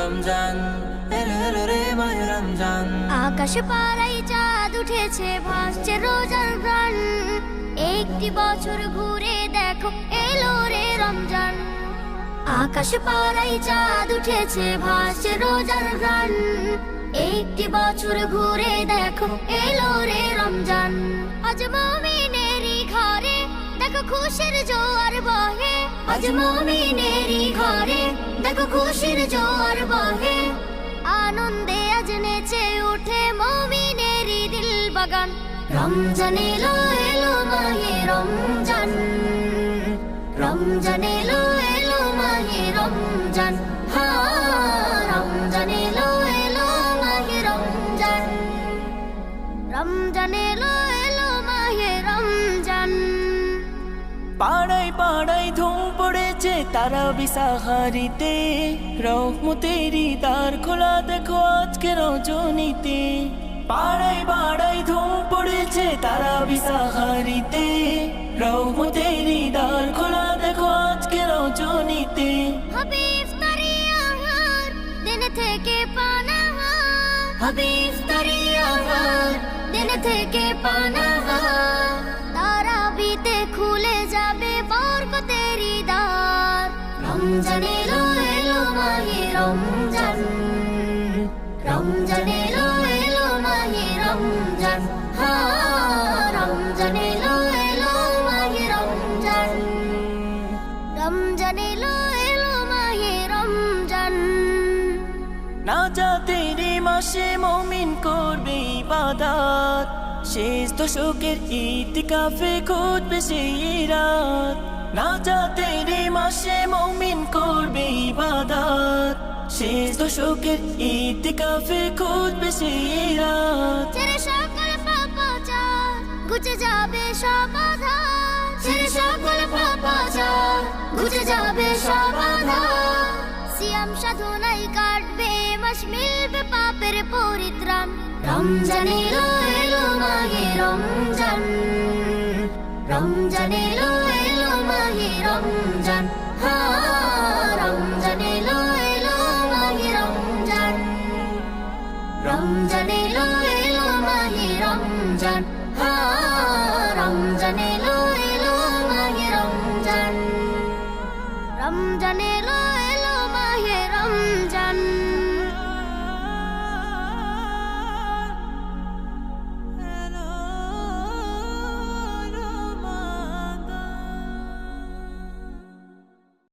রমজান, এলো এলো রে মাহে রমজান। আকাশ পাড়ায় চাঁদ উঠেছে, ভাসছে রোজার প্রাণ। একটি বছর ঘুরে দেখো, এলো রে রমজান। আকাশ পাড়ায় চাঁদ উঠেছে, ভাসছে রোজার প্রাণ। একটি বছর ঘুরে দেখো, এলো রে রমজান। আজ মুমিনেরই ঘরে দেখো খুশির জোয়ার বহে। আজ মুমিনেরই ঘরে দেখো খুশির জোয়ার বহে। আনন্দে আজ নেচে উঠে মুমিনেরই দিল বাগান। রমজান এলো এলো মাহে রমজান, রমজান এলো এলো মাহে রমজান। রমজান এলো এলো মাহে রমজান, রমজান এলো এলো মাহে রমজান। পাড়ায় পাড়ায় ধুম পড়েছে তারাবি সাহারিতে, রহমতেরই দ্বার খোলা দেখো আজকে রজনীতে। পাড়ায় পাড়ায় ধুম পড়েছে তারাবি সাহারিতে, রহমতেরই দ্বার খোলা দেখো আজকে রজনীতে। হবে ইফতারি আহার, দিন থেকে পানাহার। হবে ইফতারি আহার, দিন থেকে পানাহার। তারাবিতে খুলে যাবে বরকতেরই দ্বার। রমজান এলো এলো মাহে রমজান, রমজান এলো এলো মাহে রমজান। রমজান এলো এলো মাহে রমজান, রমজান এলো এলো মাহে রমজান। নাজাতের মাসে মুমিন করবে ইবাদত, শেষ দশকের ইতিকাফে খুঁজবে সেই রাত। নাজাতের মাসে মুমিন করবে ইবাদত, শেষ দশকের ইতিকাফে খুঁজবে সেই রাত। ছেড়ে সকল পাপাচার ঘুচে যাবে সব আধার। ছেড়ে সকল পাপাচার ঘুচে যাবে সব আধার। সিয়াম সাধনায় কাটবে মাস, মিলবে পাপের পরিত্রাণ। রমজান এলো এলো মাহে রমজান, রমজান এলো এলো মাহে রমজান। রমজান এলো এলো মাহে রমজান, রমজান এলো এলো মাহে রমজান। রমজান এলো এলো মাহে রমজান, রমজান এলো